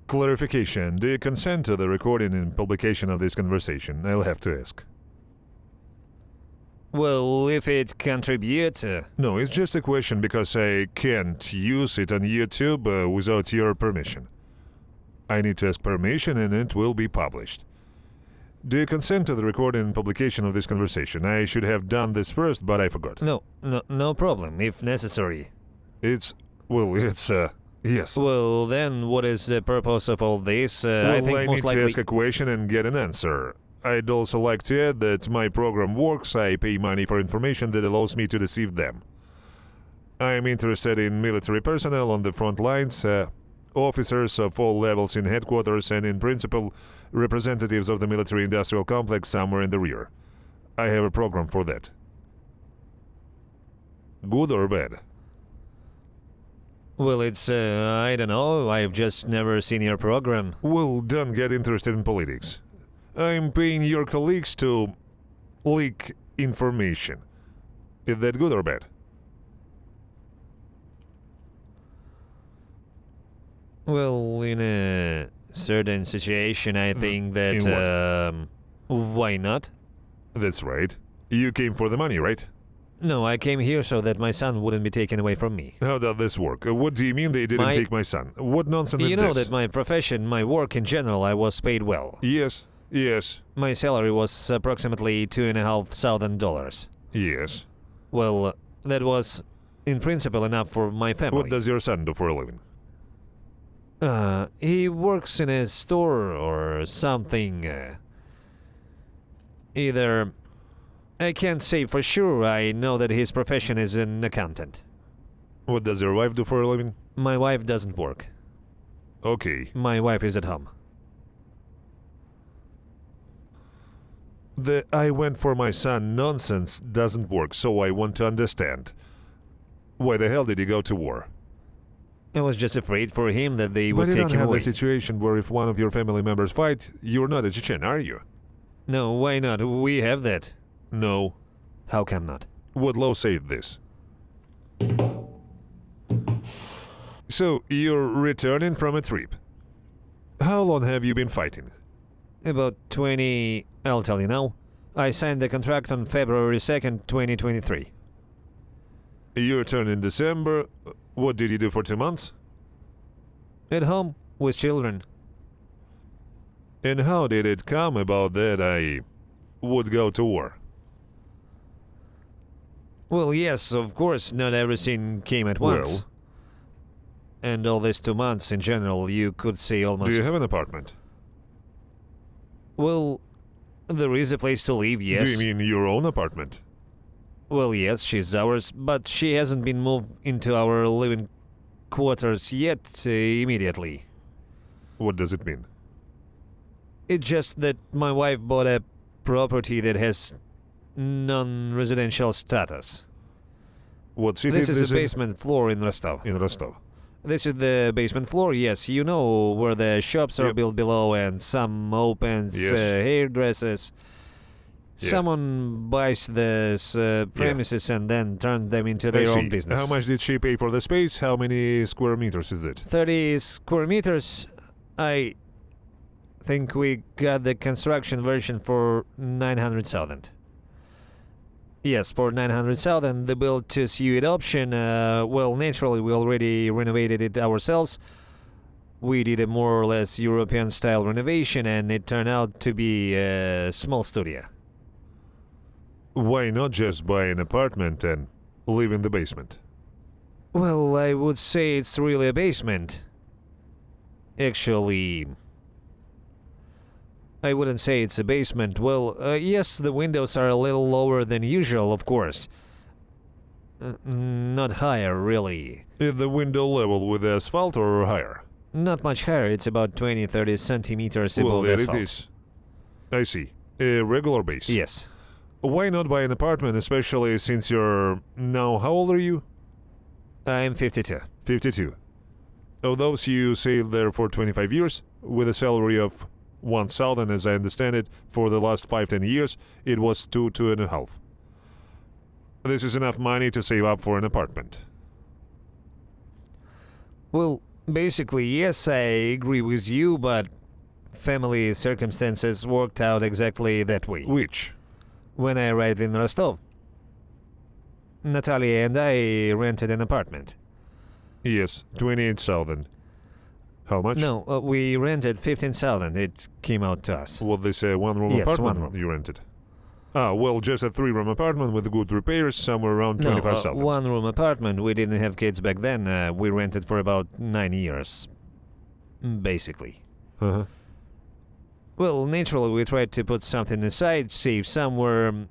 Clarification. Do you consent to the recording and publication of this conversation? I'll have to ask. Well, if it contributes... No, it's just a question because I can't use it on YouTube without your permission. I need to ask permission and it will be published. Do you consent to the recording and publication of this conversation? I should have done this first, but I forgot. No problem, if necessary. Yes. Well, then, what is the purpose of all this? I think need most likely... to ask a question and get an answer. I'd also like to add that my program works. I pay money for information that allows me to deceive them. I'm interested in military personnel on the front lines, officers of all levels in headquarters, and in principle, representatives of the military-industrial complex somewhere in the rear. I have a program for that. Good or bad? Well, it's, I don't know, I've just never seen your program. Well, don't get interested in politics. I'm paying your colleagues to leak information. Is that good or bad? Well, in a certain situation, I think that, In why not? That's right. You came for the money, right? No, I came here so that my son wouldn't be taken away from me. How does this work? What do you mean they didn't take my son? What nonsense is this? You know that my profession, my work in general, I was paid well. Yes. My salary was approximately $2,500. Yes. Well, that was, in principle, enough for my family. What does your son do for a living? He works in a store or something. Either... I can't say for sure. I know that his profession is an accountant. What does your wife do for a living? My wife doesn't work. Okay. My wife is at home. The I went for my son nonsense doesn't work, so I want to understand. Why the hell did he go to war? I was just afraid for him that they would take him away. But you don't have a situation where if one of your family members fight, you're not a Chechen, are you? No, why not? We have that. No. How come not? What law said this? So, you're returning from a trip. How long have you been fighting? About 20... I'll tell you now. I signed the contract on February 2nd, 2023. You returned in December. What did you do for 2 months? At home, with children. And how did it come about that I would go to war? Well, yes, of course, not everything came at once. Well? And all these 2 months, in general, you could say almost... Do you have an apartment? Well, there is a place to live, yes. Do you mean your own apartment? Well, yes, she's ours, but she hasn't been moved into our living quarters yet immediately. What does it mean? It's just that my wife bought a property that has non-residential status. What city This is this the basement floor in Rostov. in Rostov? This is the basement floor, yes. You know where the shops are built below and some opens hairdressers. Yeah. Someone buys these premises and then turns them into their own business. How much did she pay for the space? How many square meters is it? 30 square meters. I think we got the construction version for 900,000. Yes, for 900,000. The build-to-suit option, well, naturally, we already renovated it ourselves. We did a more or less European-style renovation, and it turned out to be a small studio. Why not just buy an apartment and live in the basement? Well, I would say it's really a basement. Actually, I wouldn't say it's a basement. Well, yes, the windows are a little lower than usual, of course. Not higher, really. Is the window level with the asphalt or higher? Not much higher. It's about 20-30 centimeters above there asphalt. it is. I see. A regular base. Yes. Why not buy an apartment, especially since you're... Now, how old are you? I'm 52. 52. Of those, you stayed there for 25 years, with a salary of 1,000, as I understand it, for the last 5-10 years, it was 2.5. This is enough money to save up for an apartment. Well, Basically, yes, I agree with you, but family circumstances worked out exactly that way. Which? When I arrived in Rostov, Natalia and I rented an apartment. Yes, 28,000. How much? No, we rented 15,000. It came out to us. What they say, one-room Yes, apartment one room. you rented? Ah, well, just a 3-room apartment with good repairs, somewhere around No, 25,000. one-room apartment. We didn't have kids back then. We rented for about 9 years, basically. Uh-huh. Well, naturally, we tried to put something aside, save somewhere.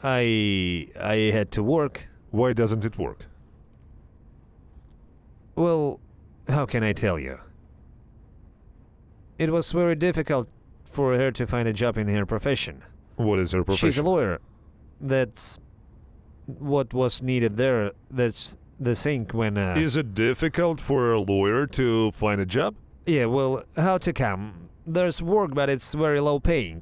I had to work. Why doesn't it work? Well, how can I tell you? It was very difficult for her to find a job in her profession. What is her profession? She's a lawyer. That's what was needed there. That's the thing when... Is it difficult for a lawyer to find a job? Yeah, well, how to come? There's work, but it's very low paying.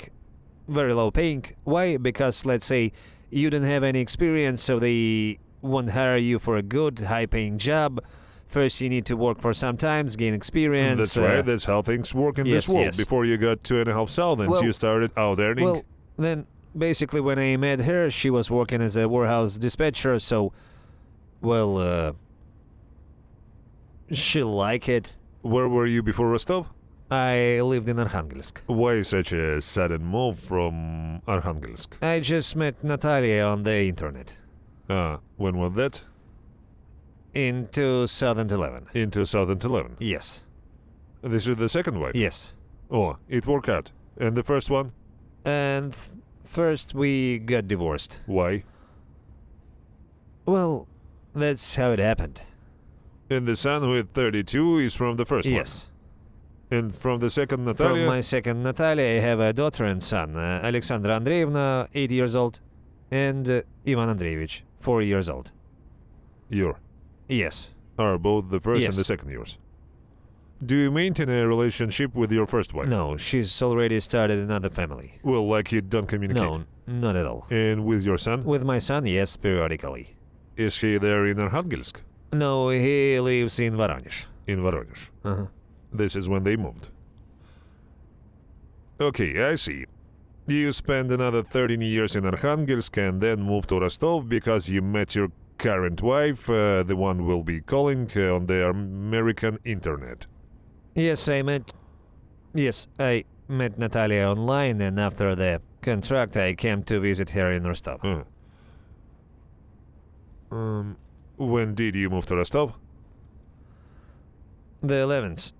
Very low paying. Why? Because, let's say, you don't have any experience, so they won't hire you for a good, high-paying job. First, you need to work for some time, gain experience. That's right, that's how things work in yes, this world. yes. Before you got 2,500, Well- you started out earning. Well, then, basically, when I met her, she was working as a warehouse dispatcher, so, well, she liked it. Where were you before Rostov? I lived in Arkhangelsk. Why such a sudden move from Arkhangelsk? I just met Natalia on the internet Ah, when was that? in 2011. In 2011. Yes. This is the second wife? Yes. Oh, it worked out. And the first one? And first we got divorced. Why? Well, that's how it happened. And the son with 32 is from the first Yes. one? And from the second From Natalia? my second Natalia, I have a daughter and son. Alexandra Andreevna, 8 years old, and Ivan Andreevich, 4 years old. Your. Yes. Are both the first and Yes. the second yours? Do you maintain a relationship with your first wife? No, she's already started another family. Well, like you don't communicate? No, not at all. And with your son? With my son, yes, periodically. Is he there in Arkhangelsk? No, he lives in Voronezh. In Voronezh. Uh-huh. This is when they moved. Okay, I see. You spent another 13 years in Arkhangelsk and then moved to Rostov because you met your current wife, the one we'll be calling, on the American internet. Yes, I met Natalia online, and after the contract, I came to visit her in Rostov. When did you move to Rostov? The 11th.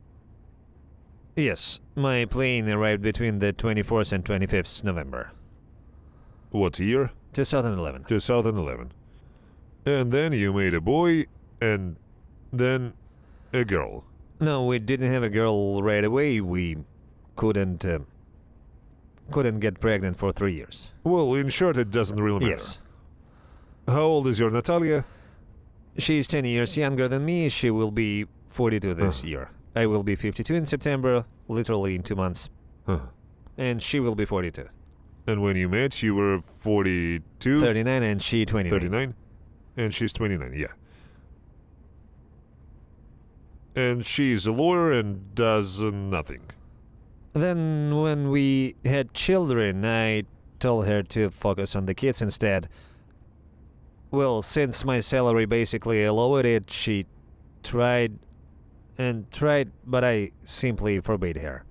Yes, my plane arrived between the 24th and 25th November, What year? 2011. 2011. And then you made a boy, and then a girl. No, we didn't have a girl right away. We couldn't get pregnant for 3 years. Well, in short, it doesn't really matter. Yes. How old is your Natalia? She's 10 years younger than me. She will be 42 this year. I will be 52 in September, literally in 2 months. Huh. And she will be 42. And when you met, you were 42? 39 and she 29. 39? And she's 29, yeah. And she's a lawyer and does nothing. Then when we had children, I told her to focus on the kids instead. Well, since my salary basically allowed it, she tried and tried, but I simply forbade her.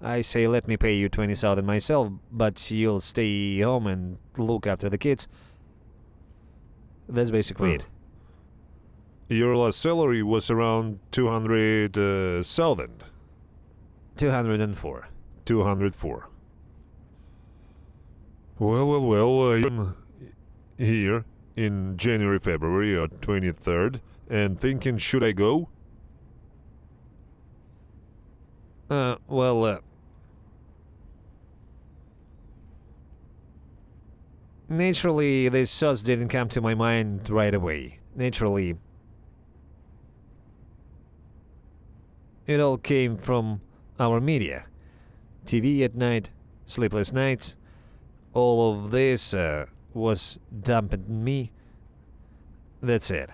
I say, let me pay you 20,000 myself, but you'll stay home and look after the kids. That's basically it. Your last salary was around 200,000. 204. 204. Well, I'm here in January, February, or 23rd, and thinking, should I go? Naturally, these thoughts didn't come to my mind right away. Naturally, it all came from our media. TV at night, sleepless nights, all of this was dumped on me. That's it.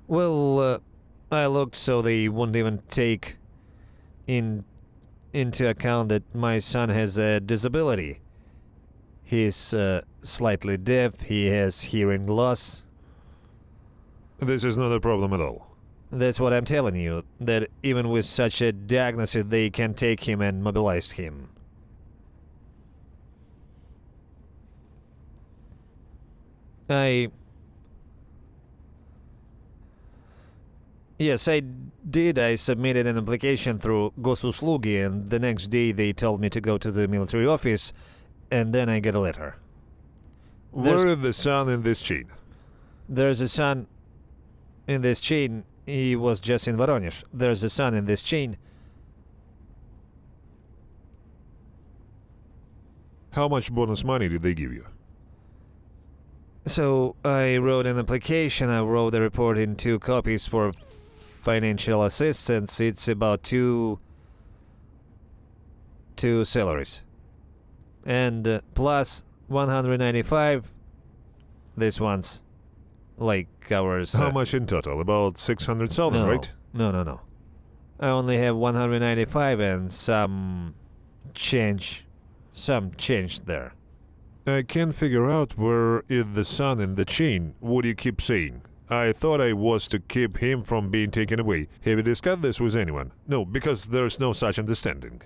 Well, I looked so they wouldn't even take into account that my son has a disability. He's slightly deaf, he has hearing loss. This is not a problem at all. That's what I'm telling you, that even with such a diagnosis they can take him and mobilize him. Yes, I did. I submitted an application through Gosuslugi, and the next day they told me to go to the military office, and then I get a letter. Where is the son in this chain? There's a son in this chain. He was just in Voronezh. There's a son in this chain. How much bonus money did they give you? So I wrote an application. I wrote a report in 2 copies for financial assistance. It's about two salaries. And plus 195, this one's like ours. How much in total? About 600,000, right? No. I only have 195 and some change there. I can't figure out where is the son in the chain. What do you keep saying? I thought I was to keep him from being taken away. Have you discussed this with anyone? No, because there's no such understanding.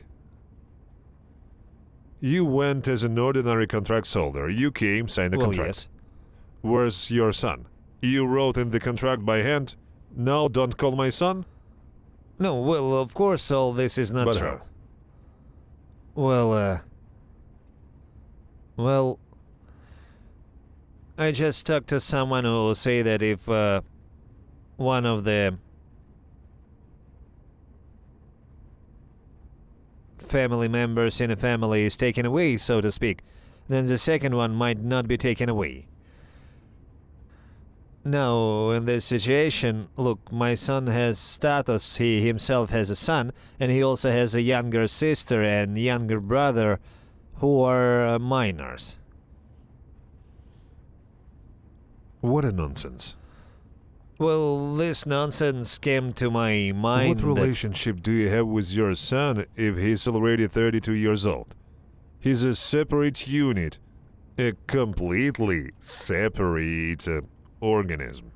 You went as an ordinary contract soldier. You came, signed the contract. Yes. Where's your son? You wrote in the contract by hand? Now don't call my son? No, well, of course all this is not But true. how? Well, I just talked to someone who will say that if one of the family members in a family is taken away, so to speak, then the second one might not be taken away. Now, in this situation, look, my son has status, he himself has a son, and he also has a younger sister and younger brother who are minors. What a nonsense. Well, this nonsense came to my mind. What relationship do you have with your son if he's already 32 years old? He's a separate unit, a completely separate organism.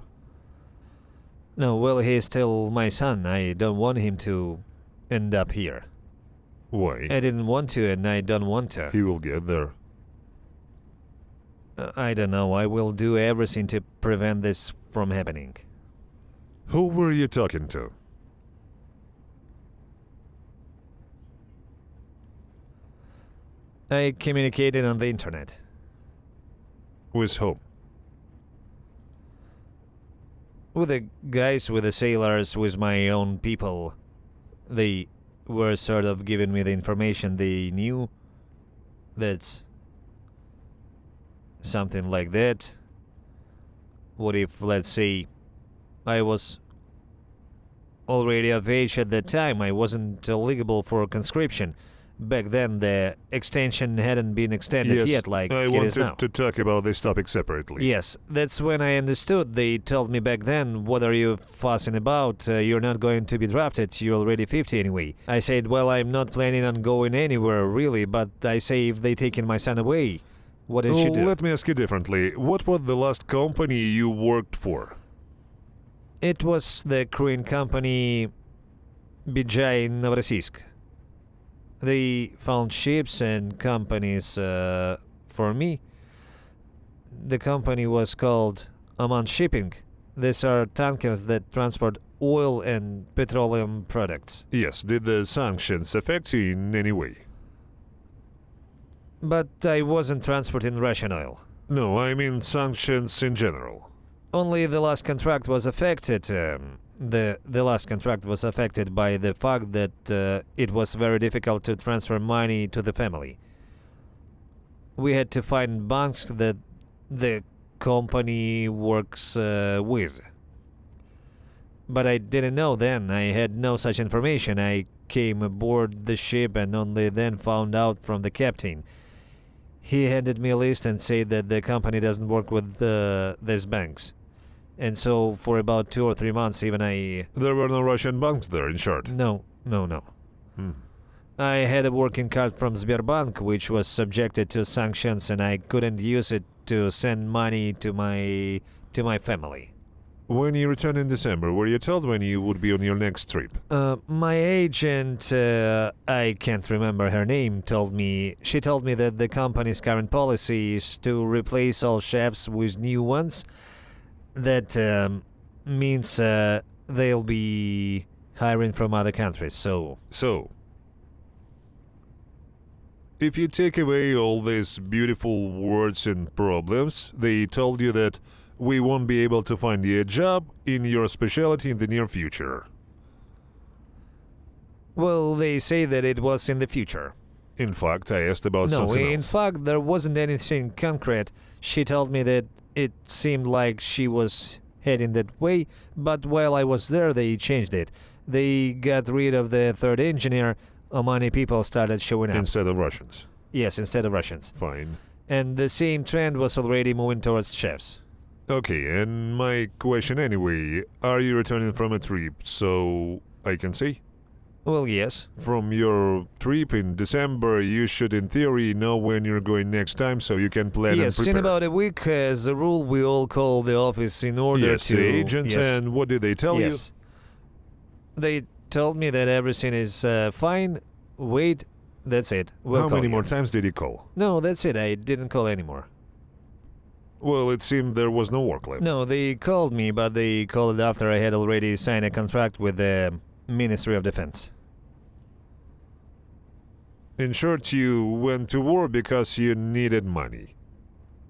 No, well, he's still my son. I don't want him to end up here. Why? I didn't want to, and I don't want to. He will get there. I don't know. I will do everything to prevent this from happening. Who were you talking to? I communicated on the internet. With whom? With the guys, with the sailors, with my own people. They were sort of giving me the information they knew. That's something like that. What if, let's say, I was already of age at that time, I wasn't eligible for conscription. Back then, the extension hadn't been extended yet like I it is now. wanted to talk about this topic separately. Yes, that's when I understood. They told me back then, what are you fussing about? You're not going to be drafted, you're already 50 anyway. I said, well, I'm not planning on going anywhere, really, but I say if they taken my son away, what did you do? Let me ask you differently. What was the last company you worked for? It was the Korean company Bijay in Novorossiysk. They found ships and companies for me. The company was called Aman Shipping. These are tankers that transport oil and petroleum products. Yes, did the sanctions affect you in any way? But I wasn't transporting Russian oil. No, I mean sanctions in general. Only the last contract was affected. The last contract was affected by the fact that it was very difficult to transfer money to the family. We had to find banks that the company works with. But I didn't know then. I had no such information. I came aboard the ship and only then found out from the captain. He handed me a list and said that the company doesn't work with these banks. And so for about 2 or 3 months even There were no Russian banks there, in short. No. Hmm. I had a working card from Sberbank which was subjected to sanctions and I couldn't use it to send money to my family. When you returned in December, were you told when you would be on your next trip? My agent, I can't remember her name, she told me that the company's current policy is to replace all chefs with new ones. That means they'll be hiring from other countries, so... So, if you take away all these beautiful words and problems, they told you that we won't be able to find you a job in your specialty in the near future. Well, they say that it was in the future. In fact, I asked about No, something in else. fact, there wasn't anything concrete. She told me that it seemed like she was heading that way, but while I was there, they changed it. They got rid of the third engineer. Omani people started showing up. Instead of Russians. Yes, instead of Russians. Fine. And the same trend was already moving towards chefs. Okay, and my question anyway, are you returning from a trip so I can see? Well, yes. From your trip in December, you should in theory know when you're going next time so you can plan and Yes, prepare. in about a week, as a rule, we all call the office in order Yes, to... the agents, Yes. and what did they tell you? Yes. They told me that everything is fine. Wait, that's it. We'll How call many you. more times did he call? No, that's it. I didn't call anymore. Well, it seemed there was no work left. No, they called me, but they called after I had already signed a contract with the Ministry of Defense. In short, you went to war because you needed money.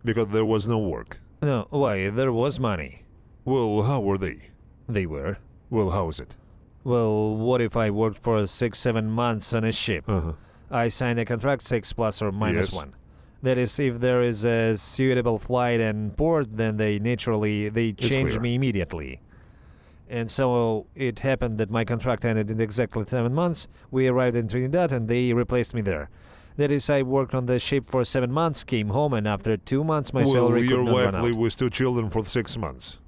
Because there was no work. No, why? There was money. Well, how were they? They were. Well, how is it? Well, what if I worked for 6-7 months on a ship? Uh-huh. I signed a contract 6 plus or minus Yes. 1. That is, if there is a suitable flight and port, then they change clear. me immediately. And so it happened that my contract ended in exactly 7 months. We arrived in Trinidad and they replaced me there. That is, I worked on the ship for 7 months, came home, and after 2 months my Well, salary your could not wife run out. lived with 2 children for 6 months.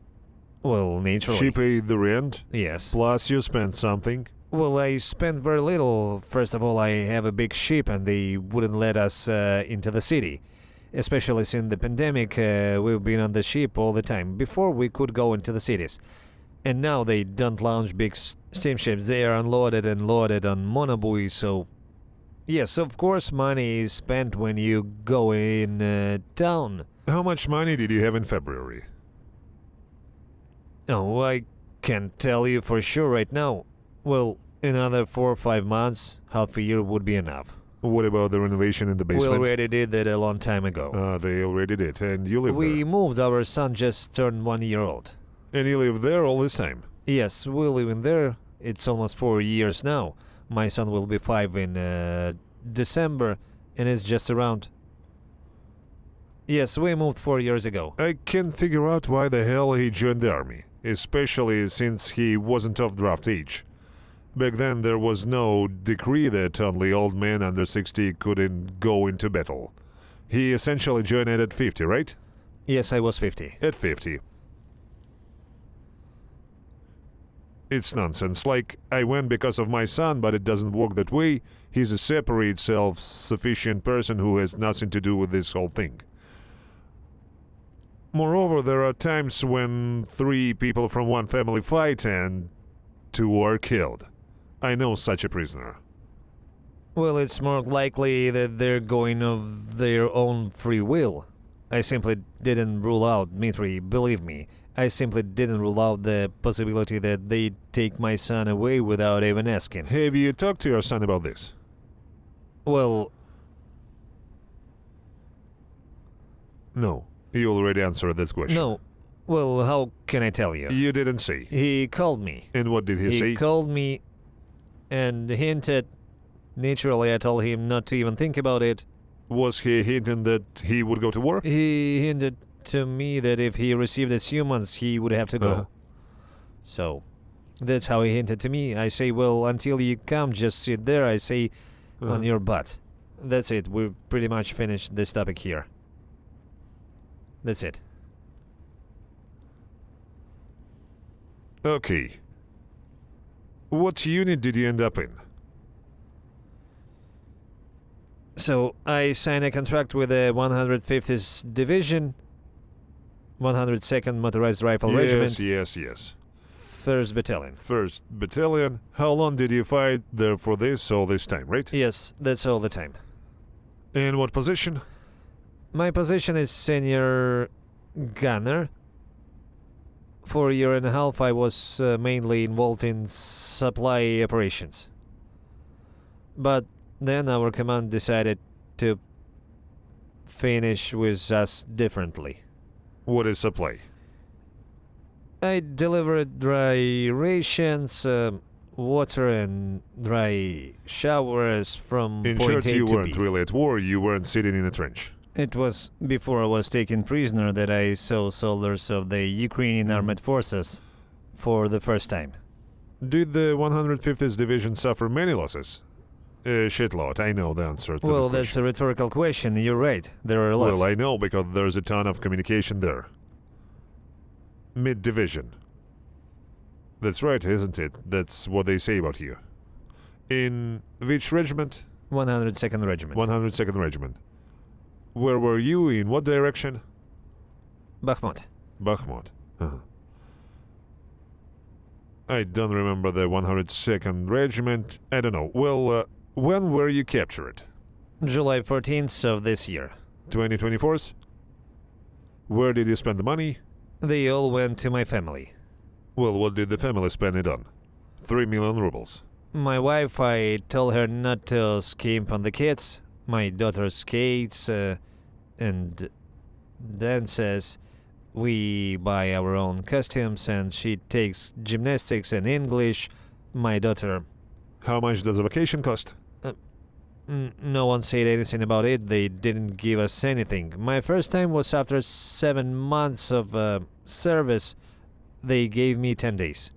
Well, naturally. She paid the rent, Yes. plus you spent something. Well, I spent very little. First of all, I have a big ship and they wouldn't let us into the city. Especially since the pandemic, we've been on the ship all the time. Before, we could go into the cities. And now they don't launch big steamships. They are unloaded and loaded on monobuoys, so... Yes, of course, money is spent when you go in town. How much money did you have in February? Oh, I can't tell you for sure right now. Well, another 4 or 5 months, half a year would be enough. What about the renovation in the We basement? already did that a long time ago. They already did, and you live We there. moved. Our son just turned 1 year old. And you live there all this time? Yes, we live in there. It's almost 4 years now. My son will be 5 in December, and it's just around. Yes, we moved 4 years ago. I can't figure out why the hell he joined the army, especially since he wasn't of draft age. Back then there was no decree that only old men under 60 couldn't go into battle. He essentially joined at 50, right? Yes, I was 50. At 50. It's nonsense. Like, I went because of my son, but it doesn't work that way. He's a separate, self-sufficient person who has nothing to do with this whole thing. Moreover, there are times when 3 people from one family fight and 2 are killed. I know such a prisoner. Well, it's more likely that they're going of their own free will. I simply didn't rule out, Dmitry, believe me. I simply didn't rule out the possibility that they'd take my son away without even asking. Have you talked to your son about this? Well, No. You already answered this question. no. Well, how can I tell you? You didn't say. He called me. And what did he say? He called me and hinted. Naturally, I told him not to even think about it. Was he hinting that he would go to war? He hinted to me that if he received a summons, he would have to go. Uh-huh. So, that's how he hinted to me. I say, well, until you come, just sit there, I say, Uh-huh. on your butt. That's it. We're pretty much finished this topic here. That's it. Okay. What unit did you end up in? So I signed a contract with the 150th Division, 102nd Motorized Rifle Regiment, Yes. 1st Battalion. 1st Battalion. How long did you fight there for this all this time, right? Yes, that's all the time. In what position? My position is senior gunner. For a year and a half, I was mainly involved in supply operations. But then our command decided to finish with us differently. What is supply? I delivered dry rations, water and dry showers from In point short, A you to weren't B. really at war, you weren't sitting in a trench. It was before I was taken prisoner that I saw soldiers of the Ukrainian armed forces for the first time. Did the 150th Division suffer many losses? A shitload, I know the answer to Well, the that's question. a rhetorical question. You're right. There are a lot. Well, I know because there's a ton of communication there. Mid-division. That's right, isn't it? That's what they say about you. In which regiment? 102nd Regiment. 102nd Regiment. Where were you? In what direction? Bakhmut. Bakhmut. Uh-huh. I don't remember the 102nd Regiment. I don't know. Well, when were you captured? July 14th of this year. 2024? Where did you spend the money? They all went to my family. Well, what did the family spend it on? 3 million rubles. My wife, I told her not to skimp on the kids. My daughter skates and dances. We buy our own costumes and she takes gymnastics and English. My daughter, How much does a vacation cost? no one said anything about it. They didn't give us anything. My first time was after 7 months of service. They gave me 10 days.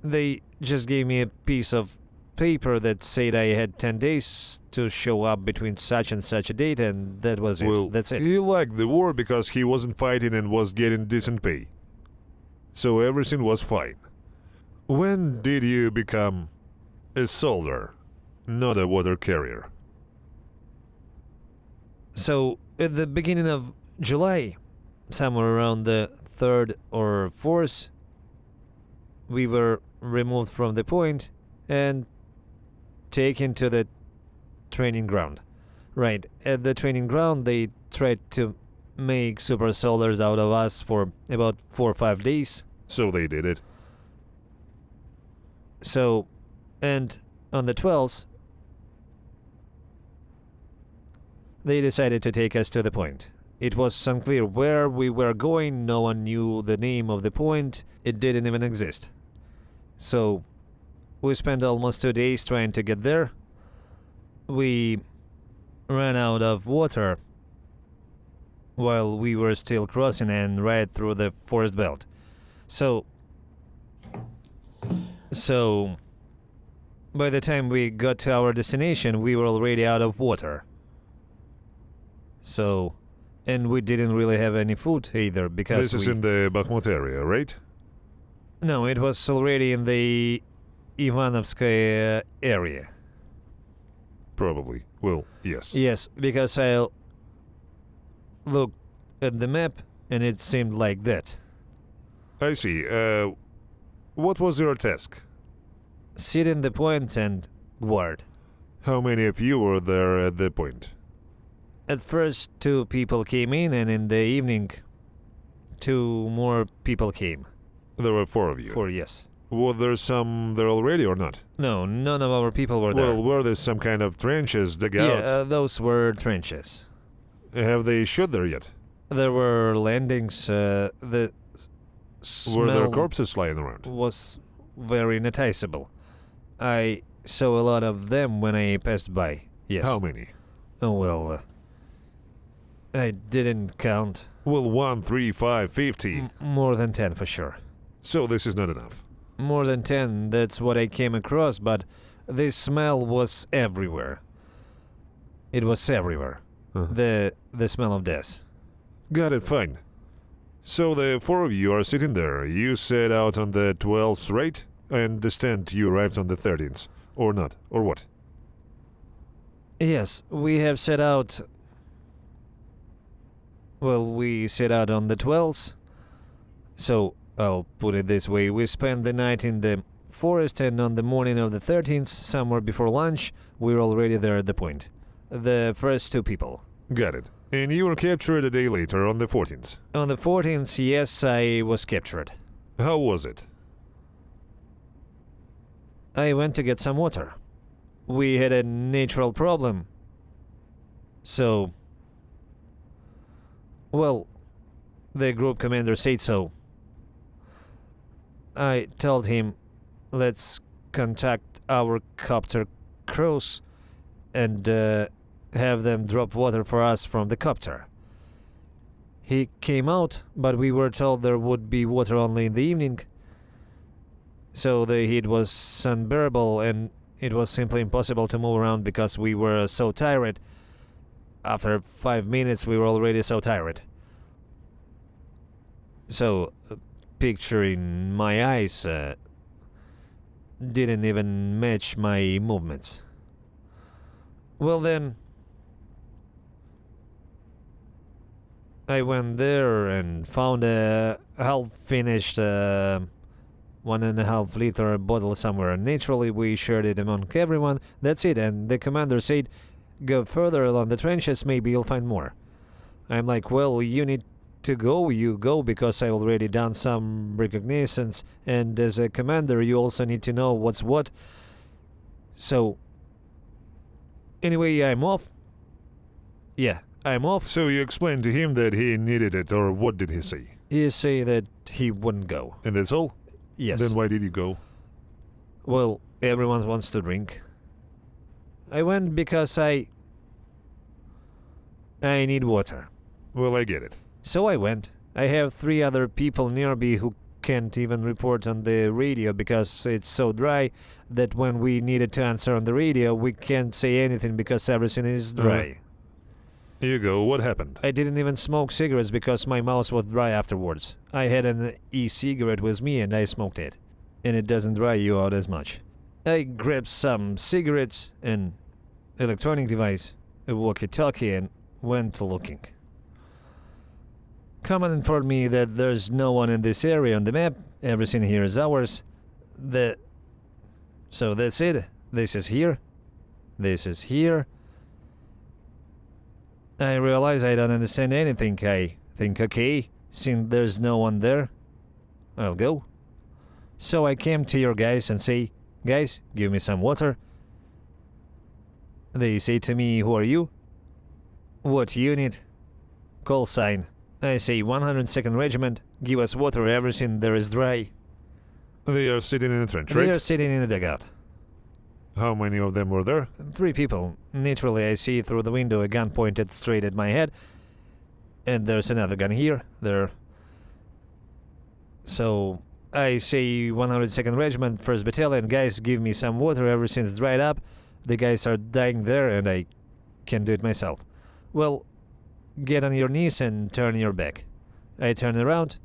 They just gave me a piece of paper that said I had 10 days to show up between such and such a date, and that was it. Well, That's it. he liked the war because he wasn't fighting and was getting decent pay. So everything was fine. When did you become a soldier, not a water carrier? So, at the beginning of July, somewhere around the 3rd or 4th, we were removed from the point and taken to the training ground. Right, at the training ground, they tried to make super soldiers out of us for about 4 or 5 days. So they did it. So, and on the 12th, they decided to take us to the point. It was unclear where we were going, no one knew the name of the point, it didn't even exist. So, we spent almost 2 days trying to get there. We ran out of water while we were still crossing and right through the forest belt. So, by the time we got to our destination, we were already out of water. So, and we didn't really have any food either because This is in the Bakhmut area, right? No, it was already in the Ivanovskaya area. Probably. Well, yes. Yes, because I looked at the map and it seemed like that. I see. What was your task? Sit in the point and guard. How many of you were there at the point? At first, 2 people came in, and in the evening, 2 more people came. There were 4 of you. 4, yes. Were there some there already or not? No, none of our people were there. Well, were there some kind of trenches, dugouts? Yeah, those were trenches. Have they shot there yet? There were landings. The Were there smell corpses lying around? was very noticeable. I saw a lot of them when I passed by. Yes. How many? Oh, well, I didn't count. Well, 1, 3, 5, 50. More than 10 for sure. So this is not enough. More than 10, that's what I came across, but this smell was everywhere. It was everywhere. Uh-huh. The smell of death. Got it, fine. So the four of you are sitting there. You set out on the 12th, right? I understand you arrived on the 13th. Or not, or what? Yes, we have set out. Well, we set out on the 12th. So, I'll put it this way, we spent the night in the forest, and on the morning of the 13th, somewhere before lunch, we were already there at the point. The first two people. Got it. And you were captured a day later on the 14th. On the 14th, yes, I was captured. How was it? I went to get some water. We had a natural problem. So, well, the group commander said so. I told him, let's contact our copter crews and have them drop water for us from the copter. He came out, but we were told there would be water only in the evening. So the heat was unbearable and it was simply impossible to move around because we were so tired. After 5 minutes we were already so tired. So, picture in my eyes didn't even match my movements. Well then, I went there and found a half-finished 1.5 liter bottle somewhere. Naturally, we shared it among everyone. That's it. And the commander said, go further along the trenches, maybe you'll find more. I'm like, well, you need to go, you go, because I already done some reconnaissance, and as a commander you also need to know what's what. So, anyway, I'm off. Yeah, I'm off. So you explained to him that he needed it, or what did he say? He say that he wouldn't go. And that's all? Yes. Then why did you go? Well, everyone wants to drink. I went because I need water. Well, I get it. So I went. I have 3 other people near me who can't even report on the radio because it's so dry that when we needed to answer on the radio, we can't say anything because everything is dry. You go, what happened? I didn't even smoke cigarettes because my mouth was dry afterwards. I had an e-cigarette with me and I smoked it. And it doesn't dry you out as much. I grabbed some cigarettes, an electronic device, a walkie-talkie, and went looking. Command informed me that there's no one in this area on the map. Everything here is ours. So that's it. This is here. This is here. I realize I don't understand anything. I think, okay, since there's no one there, I'll go. So I came to your guys and say, guys, give me some water. They say to me, who are you? What unit? Call sign. I say 102nd Regiment, give us water, everything there is dry. They are sitting in a trench, right? They are sitting in a dugout. How many of them were there? 3 people. Naturally, I see through the window a gun pointed straight at my head. And there's another gun here. There. So, I say 102nd Regiment, 1st Battalion, guys, give me some water, everything's dried up. The guys are dying there and I can't do it myself. Well, get on your knees and turn your back. I turn around,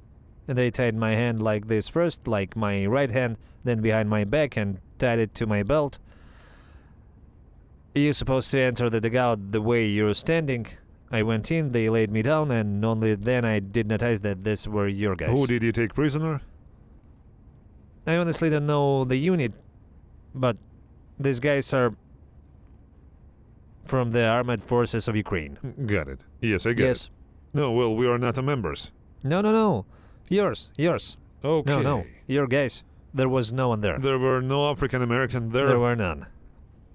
and they tied my hand like this first, like my right hand, then behind my back and tied it to my belt. You're supposed to enter the dugout the way you're standing. I went in, they laid me down, and only then I did notice that these were your guys. Who did you take prisoner? I honestly don't know the unit, but these guys are from the armed forces of Ukraine. Got it. Yes, I get it. No, well, we are not the members. No. Yours. Okay. No. Your guys. There was no one there. There were no African American there? There were none.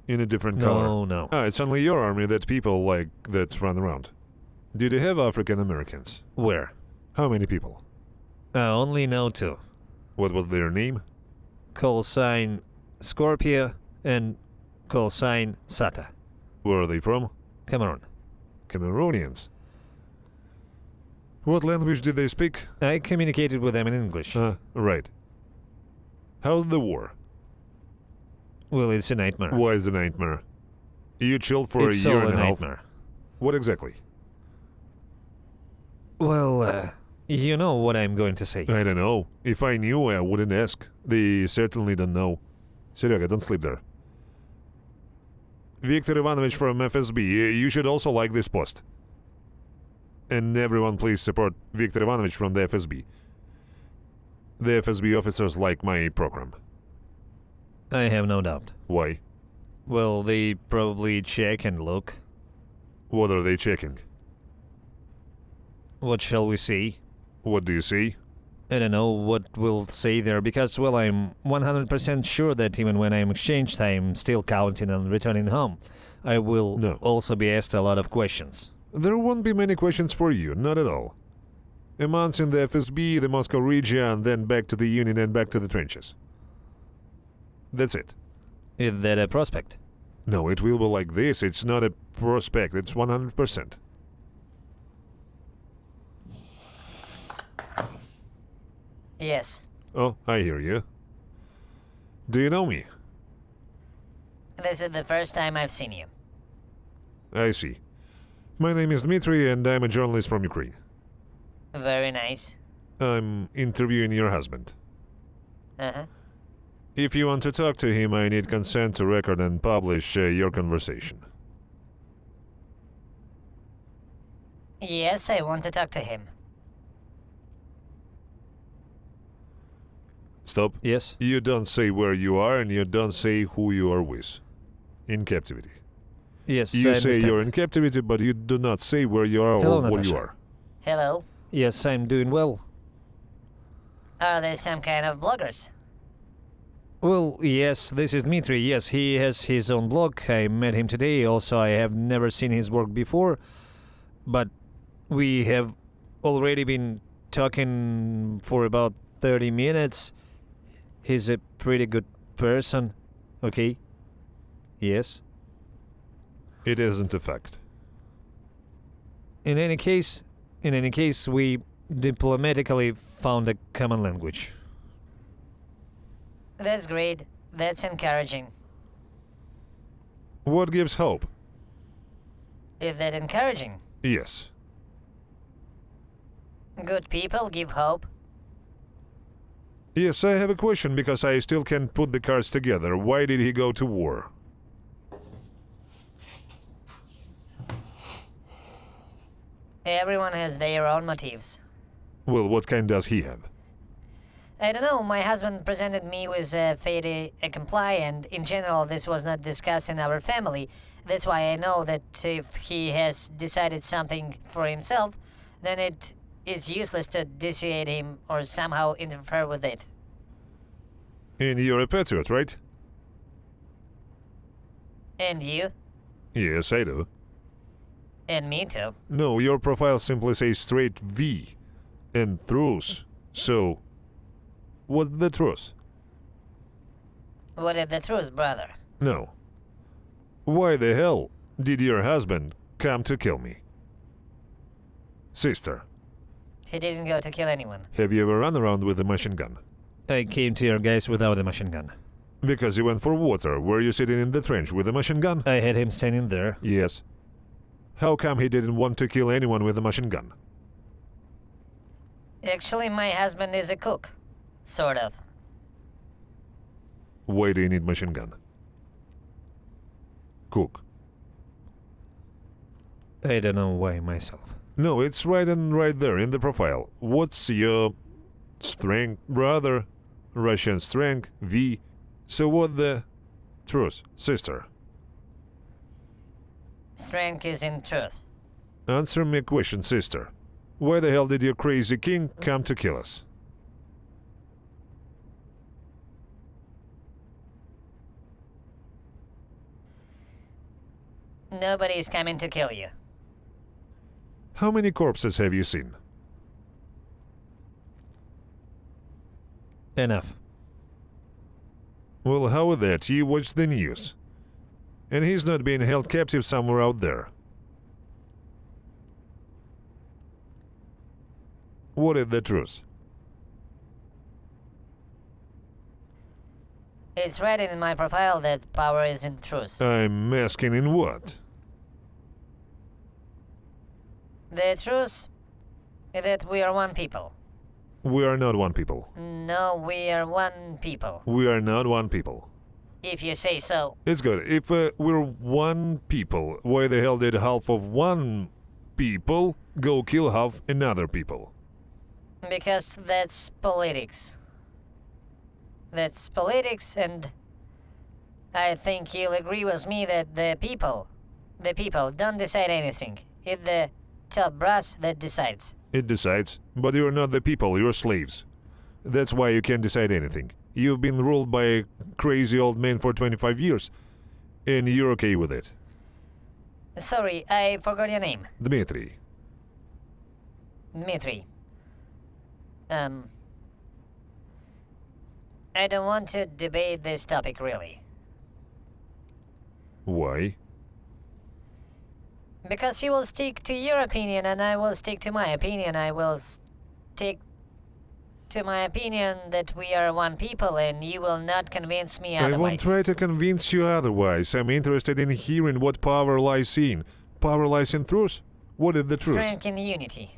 In a different color? No. Ah, it's only your army that people like that run around. Did you have African Americans? Where? How many people? I only know 2. What was their name? Call sign Scorpio and call sign Sata. Where are they from? Cameroon. Cameroonians. What language did they speak? I communicated with them in English. Right. How's the war? Well, it's a nightmare. Why is it a nightmare? You chilled for It's a year all and a half. nightmare. What exactly? Well, You know what I'm going to say. I don't know. If I knew, I wouldn't ask. They certainly don't know. Serega, don't sleep there. Viktor Ivanovich from FSB, you should also like this post. And everyone please support Viktor Ivanovich from the FSB. The FSB officers like my program. I have no doubt. Why? Well, they probably check and look. What are they checking? What shall we see? What do you see? I don't know what we'll say there because, well, I'm 100% sure that even when I'm exchanged, I'm still counting on returning home. I will No. also be asked a lot of questions. There won't be many questions for you, not at all. A month in the FSB, the Moscow region, then back to the Union and back to the trenches. That's it. Is that a prospect? No, it will be like this. It's not a prospect. It's 100%. Yes. Oh, I hear you. Do you know me? This is the first time I've seen you. I see. My name is Dmitry and I'm a journalist from Ukraine. Very nice. I'm interviewing your husband. Uh-huh. If you want to talk to him, I need consent to record and publish your conversation. Yes, I want to talk to him. Stop. Yes? You don't say where you are and you don't say who you are with. In captivity. Yes, You I say understand. you're in captivity, but you do not say where you are Hello, or what you Natasha. are. Hello. Yes, I'm doing well. Are they some kind of bloggers? Well, yes, this is Dmitry. Yes, he has his own blog. I met him today. Also, I have never seen his work before. But we have already been talking for about 30 minutes. He's a pretty good person. Okay? Yes? It isn't a fact. In any case, we diplomatically found a common language. That's great. That's encouraging. What gives hope? Is that encouraging? Yes. Good people give hope. Yes, I have a question because I still can't put the cards together. Why did he go to war? Everyone has their own motives. Well, what kind does he have? I don't know, my husband presented me with a fait accompli, and in general this was not discussed in our family. That's why I know that if he has decided something for himself, then it is useless to dissuade him or somehow interfere with it. And you're a patriot, right? And you? Yes, I do. And me too. No, your profile simply says straight V and truth. So, what's the truth? What is the truth, brother? No. Why the hell did your husband come to kill me? Sister, He didn't go to kill anyone. have you ever run around with a machine gun? I came to your guys without a machine gun. Because you went for water. Were you sitting in the trench with a machine gun? I had him standing there. Yes. How come he didn't want to kill anyone with a machine gun? Actually, my husband is a cook. Sort of. Why do you need machine gun? Cook. I don't know why myself. No, it's right there in the profile. What's your strength, brother? Russian strength, V. So what the truth, sister? Strength is in truth. Answer me a question, sister. Why the hell did your crazy king come to kill us? Nobody is coming to kill you. How many corpses have you seen? Enough. Well, how with that? You watch the news. And he's not being held captive somewhere out there. What is the truth? It's written in my profile that power is in truth. I'm asking in what? The truth That we are one people. We are not one people. No, we are one people. We are not one people. If you say so. It's good. If we're one people, why the hell did half of one people go kill half another people? Because that's politics. That's politics, and I think you'll agree with me that the people don't decide anything. It's the top brass that decides. It decides, but you're not the people, you're slaves. That's why you can't decide anything. You've been ruled by a crazy old man for 25 years, and you're okay with it. Sorry, I forgot your name. Dmitry. Dmitry. I don't want to debate this topic, really. Why? Because you will stick to your opinion and I will stick to my opinion. I will stick to my opinion that we are one people and you will not convince me otherwise. I won't try to convince you otherwise. I'm interested in hearing what power lies in. Power lies in truth? What is the truth? Strength in unity.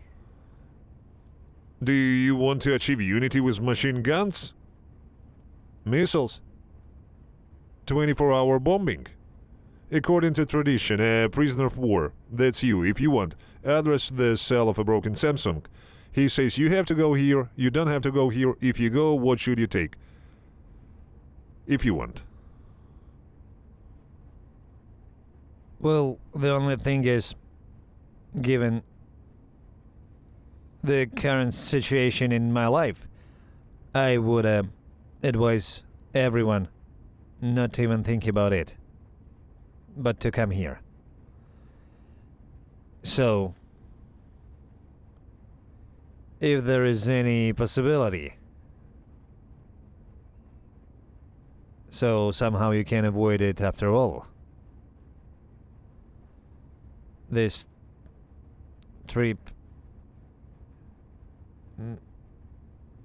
Do you want to achieve unity with machine guns? Missiles? 24-hour bombing? According to tradition, a prisoner of war, that's you, if you want, address the cell of a broken Samsung. He says you have to go here, you don't have to go here. If you go, what should you take? If you want. Well, the only thing is, given the current situation in my life, I would advise everyone not to even think about it, but to come here. So, if there is any possibility, so somehow you can avoid it after all, this trip,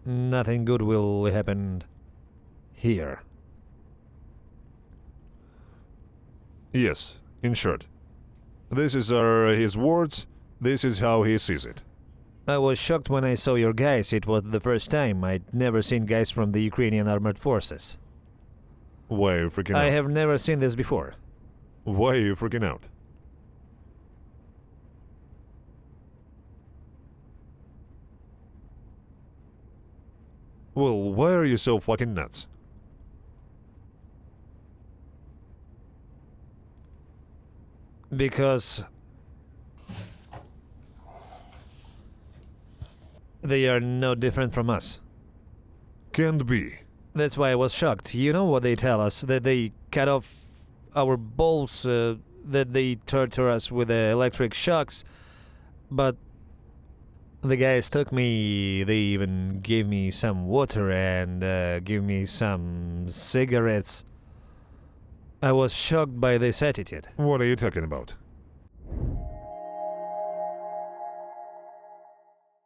nothing good will happen here. Yes, in short. This is his words, this is how he sees it. I was shocked when I saw your guys. It was the first time. I'd never seen guys from the Ukrainian armored forces. Why are you freaking out? I have never seen this before. Why are you freaking out? Well, why are you so fucking nuts? Because they are no different from us. Can't be. That's why I was shocked. You know what they tell us? That they cut off our balls, that they torture us with electric shocks. But the guys took me, they even gave me some water and gave me some cigarettes. I was shocked by this attitude. What are you talking about?